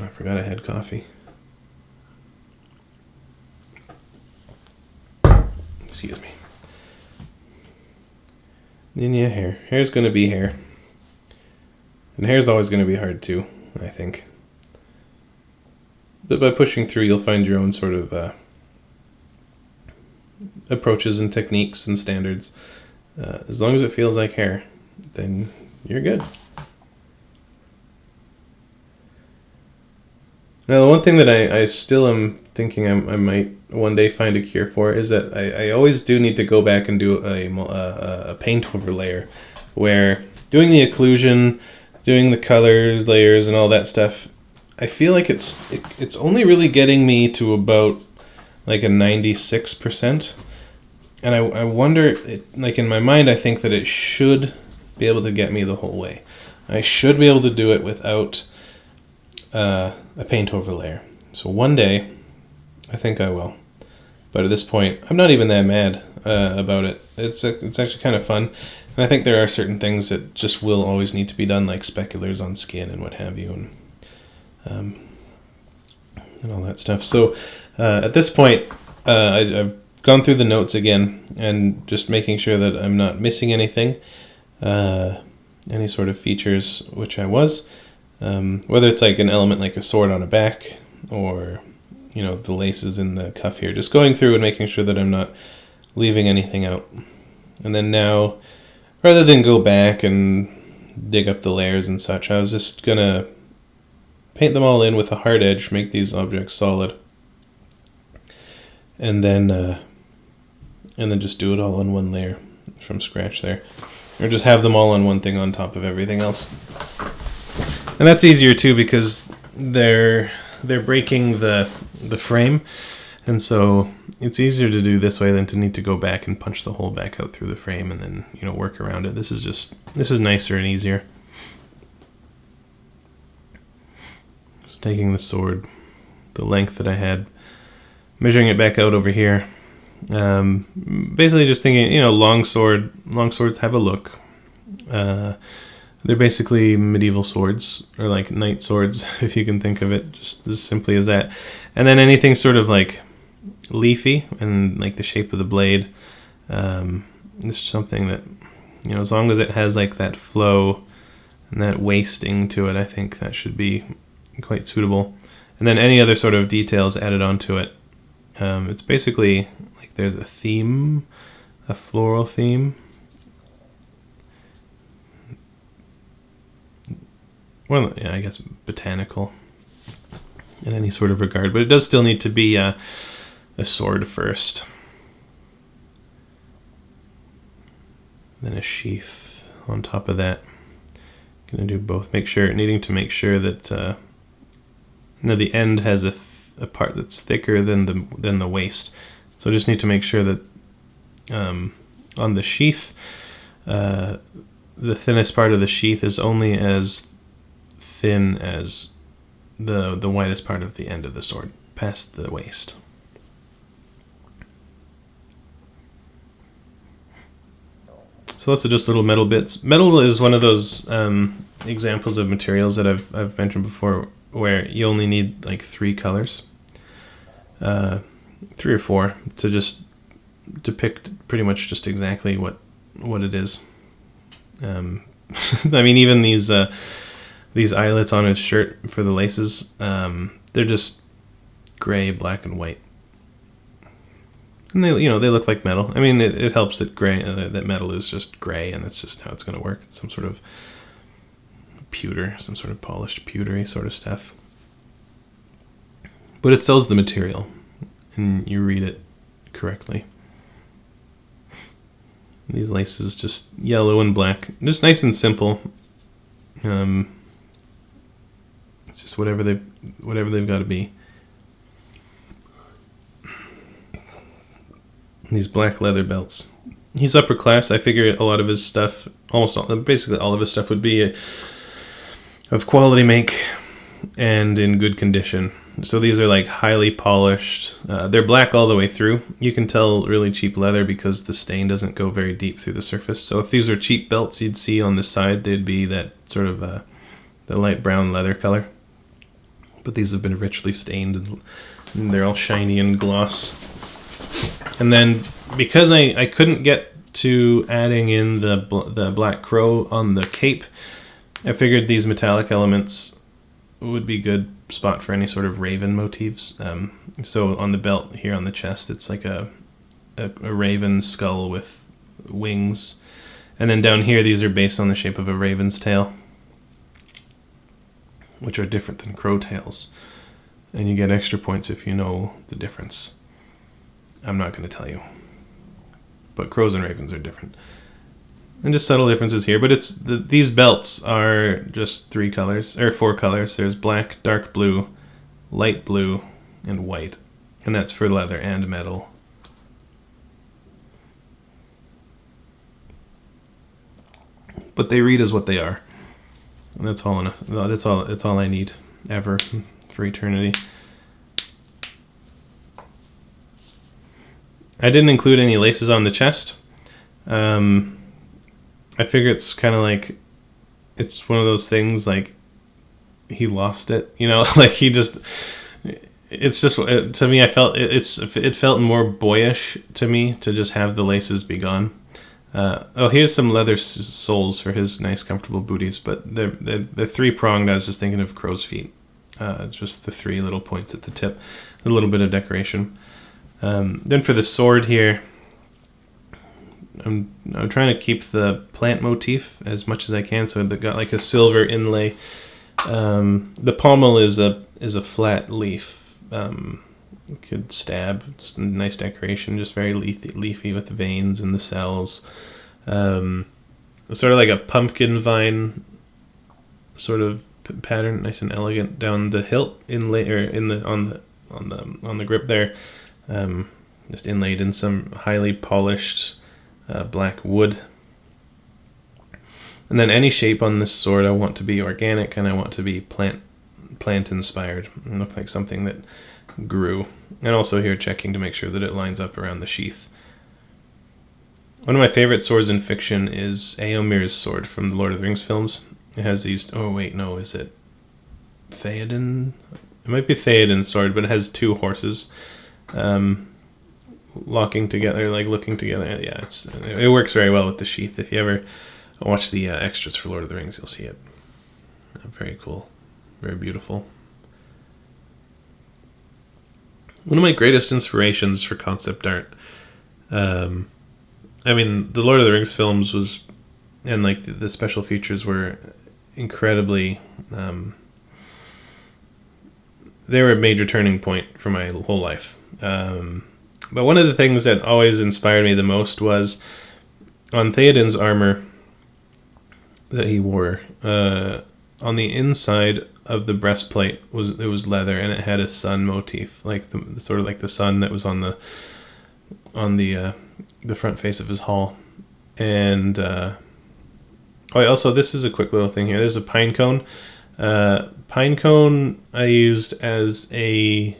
I forgot I had coffee. Excuse me. Then yeah, hair. Hair's going to be hair. And hair's always going to be hard too, I think. But by pushing through, you'll find your own sort of approaches and techniques and standards. As long as it feels like hair, then you're good. Now, the one thing that I still am thinking I might one day find a cure for is that I always do need to go back and do a paint over layer, where doing the occlusion, doing the colors, layers, and all that stuff, I feel like it's only really getting me to about like a 96%, and I wonder, like in my mind, I think that it should be able to get me the whole way. I should be able to do it without a paint over layer. So one day, I think I will. But at this point, I'm not even that mad about it. It's actually kind of fun. And I think there are certain things that just will always need to be done, like speculars on skin and what have you, and all that stuff. So at this point, I've gone through the notes again and just making sure that I'm not missing anything, any sort of features, which I was. Whether it's like an element like a sword on a back, or you know, the laces in the cuff here, just going through and making sure that I'm not leaving anything out. And then now, rather than go back and dig up the layers and such, I was just gonna paint them all in with a hard edge, make these objects solid, and then just do it all on one layer from scratch there, or just have them all on one thing on top of everything else. And that's easier too, because they're breaking the frame, and so it's easier to do this way than to need to go back and punch the hole back out through the frame and then, you know, work around it. This is nicer and easier. Just taking the sword, the length that I had, measuring it back out over here. Basically just thinking, you know, long swords have a look. They're basically medieval swords, or like knight swords, if you can think of it, just as simply as that. And then anything sort of like leafy and like the shape of the blade, is something that, you know, as long as it has like that flow and that wasting to it, I think that should be quite suitable. And then any other sort of details added onto it. It's basically like there's a theme, a floral theme. Well, yeah, I guess botanical in any sort of regard, but it does still need to be a sword first, then a sheath on top of that. Gonna do both. Needing to make sure that the end has a part that's thicker than the waist. So just need to make sure that on the sheath, the thinnest part of the sheath is only as thin as the widest part of the end of the sword, past the waist. So lots of just little metal bits. Metal is one of those examples of materials that I've mentioned before, where you only need like 3 colors, 3 or 4, to just depict pretty much just exactly what it is. I mean, even these eyelets on his shirt for the laces, they're just gray, black, and white. And they look like metal. I mean, it helps that that metal is just gray, and that's just how it's going to work. It's some sort of pewter, some sort of polished pewtery sort of stuff. But it sells the material, and you read it correctly. These laces, just yellow and black, just nice and simple. It's just whatever they've got to be. These black leather belts. He's upper class. I figure a lot of his stuff, basically all of his stuff, would be of quality make and in good condition. So these are like highly polished. They're black all the way through. You can tell really cheap leather because the stain doesn't go very deep through the surface. So if these are cheap belts you'd see on the side, they'd be that sort of the light brown leather color. But these have been richly stained, and they're all shiny and gloss. And then because I couldn't get to adding in the black crow on the cape, I figured these metallic elements would be good spot for any sort of raven motifs. So on the belt here on the chest, it's like a raven skull with wings, and then down here these are based on the shape of a raven's tail, which are different than crow tails, and you get extra points if you know the difference. I'm not going to tell you, but crows and ravens are different. And just subtle differences here, but these belts are just 4 colors. There's black, dark blue, light blue, and white, and that's for leather and metal. But they read as what they are, and that's all enough. That's all I need ever for eternity. I didn't include any laces on the chest. I figure it's kind of like, it's one of those things like he lost it, like he just, it's just, to me, I felt it felt more boyish to me to just have the laces be gone. Here's some leather soles for his nice comfortable booties, but they're 3-pronged. I was just thinking of crow's feet, just the 3 little points at the tip, a little bit of decoration. Then for the sword here, I'm trying to keep the plant motif as much as I can, so they've got like a silver inlay. The pommel is a flat leaf. You could stab. It's a nice decoration, just very leafy with veins in the cells. Sort of like a pumpkin vine sort of pattern, nice and elegant down the hilt inlay, or on the grip there. Just inlaid in some highly polished black wood. And then any shape on this sword I want to be organic, and I want to be plant inspired. It look like something that grew. And also here checking to make sure that it lines up around the sheath. One of my favorite swords in fiction is Eomer's sword from the Lord of the Rings films. It has these, is it Theoden? It might be Theoden's sword, but it has 2 horses locking together, like looking together. Yeah, it works very well with the sheath. If you ever watch the extras for Lord of the Rings, you'll see it. Very cool, very beautiful. One of my greatest inspirations for concept art, the Lord of the Rings films and like the special features were incredibly, they were a major turning point for my whole life. But one of the things that always inspired me the most was on Theoden's armor that he wore. On the inside of the breastplate was leather, and it had a sun motif, like sort of like the sun that was on the front face of his hull. And also, this is a quick little thing here. There's a pine cone. Pine cone I used as a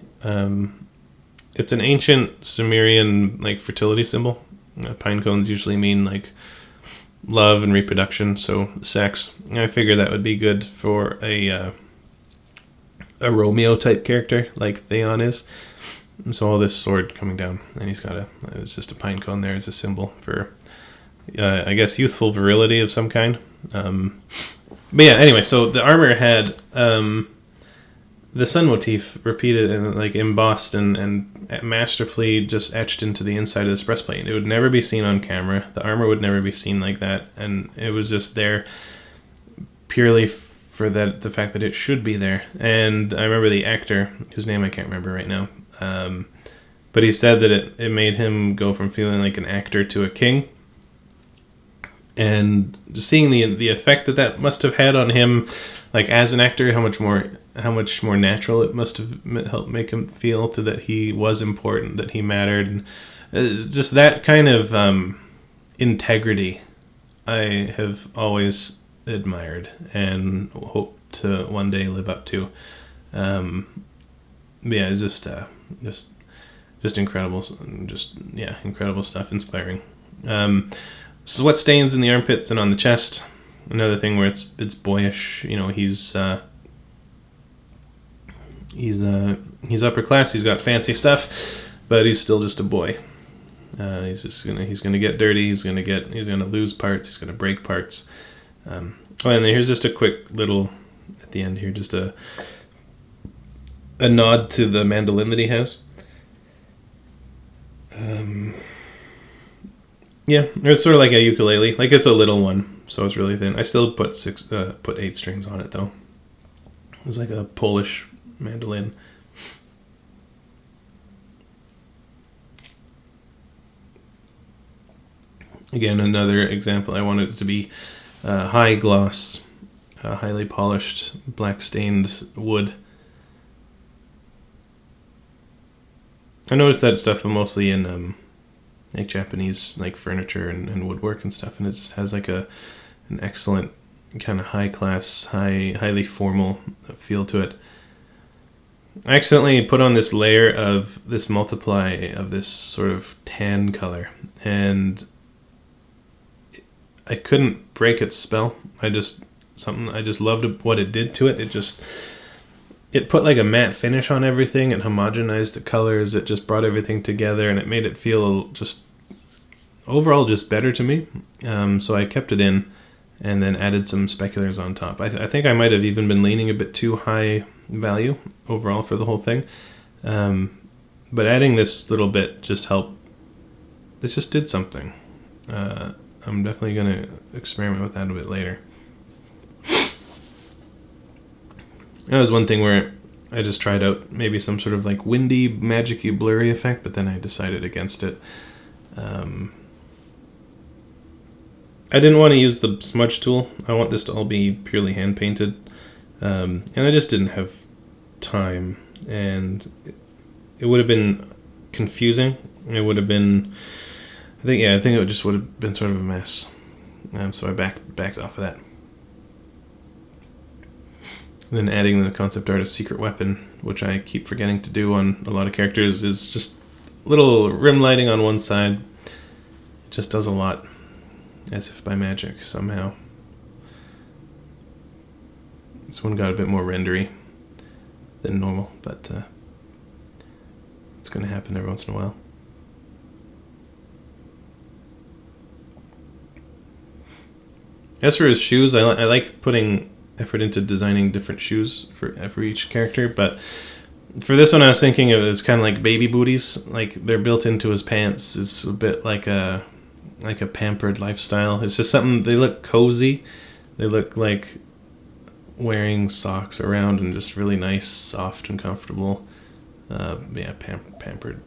it's an ancient Sumerian like fertility symbol. Pine cones usually mean like love and reproduction, so sex. I figured that would be good for a Romeo type character like Theon is. And so all this sword coming down, and he's got it's just a pine cone there as a symbol for, I guess, youthful virility of some kind. But yeah, anyway, so the armor had the sun motif repeated and like embossed and masterfully just etched into the inside of this breastplate. It would never be seen on camera. The armor would never be seen like that, and it was just there purely for the fact that it should be there. And I remember the actor, whose name I can't remember right now, but he said that it made him go from feeling like an actor to a king. And seeing the effect that must have had on him, like as an actor, how much more natural it must have helped make him feel to that he was important, that he mattered, just that kind of integrity I have always admired and hope to one day live up to. Yeah, it's just incredible, incredible stuff, inspiring. Sweat stains in the armpits and on the chest. Another thing where it's boyish. You know, he's upper class. He's got fancy stuff, but he's still just a boy. He's gonna get dirty. He's gonna lose parts. He's gonna break parts. And then here's just a quick little at the end here, just a nod to the mandolin that he has. Yeah, it's sort of like a ukulele. Like, it's a little one, so it's really thin. I still put 8 strings on it though. It's like a Polish mandolin. Again, another example. I wanted it to be high gloss, highly polished, black stained wood. I noticed that stuff mostly in like Japanese like furniture and woodwork and stuff, and it just has like an excellent kind of high class, highly formal feel to it. I accidentally put on this layer of this multiply of this sort of tan color, and I couldn't break its spell. I just loved what it did to it. It put like a matte finish on everything. It homogenized the colors. It just brought everything together, and it made it feel just overall just better to me. So I kept it in and then added some speculars on top. I think I might have even been leaning a bit too high value overall for the whole thing. But adding this little bit just helped. It just did something. I'm definitely going to experiment with that a bit later. That was one thing where I just tried out maybe some sort of like windy, magic-y, blurry effect, but then I decided against it. I didn't want to use the smudge tool. I want this to all be purely hand-painted. And I just didn't have time. And it would have been confusing. It would have been... I think it just would have been sort of a mess. So I backed off of that. And then adding the concept art of Secret Weapon, which I keep forgetting to do on a lot of characters, is just little rim lighting on one side. It just does a lot, as if by magic, somehow. This one got a bit more rendery than normal, but it's going to happen every once in a while. As for his shoes, I like putting effort into designing different shoes for each character, but for this one I was thinking of it as kind of like baby booties. Like, they're built into his pants. It's a bit like a pampered lifestyle. It's just something, they look cozy. They look like wearing socks around and just really nice, soft and comfortable. Pampered.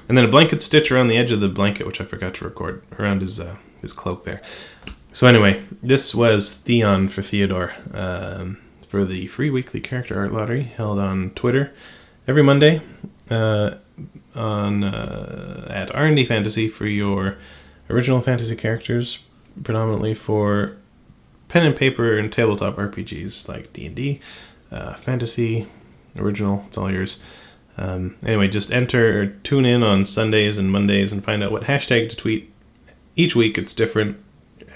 And then a blanket stitch around the edge of the blanket, which I forgot to record, around his cloak there. So anyway, this was Theon for Theodore, for the free weekly character art lottery held on Twitter every Monday at R&D Fantasy for your original fantasy characters, predominantly for pen and paper and tabletop RPGs like D&D, fantasy, original, it's all yours. Anyway, just enter or tune in on Sundays and Mondays and find out what hashtag to tweet. Each week it's different,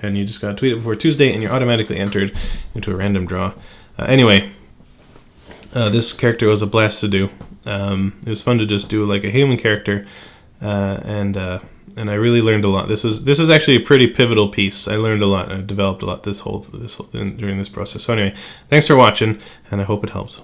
and you just got to tweet it before Tuesday, and you're automatically entered into a random draw. Anyway, This character was a blast to do. It was fun to just do like a human character, and I really learned a lot. This is actually a pretty pivotal piece. I learned a lot. I developed a lot during this process. So anyway, thanks for watching, and I hope it helps.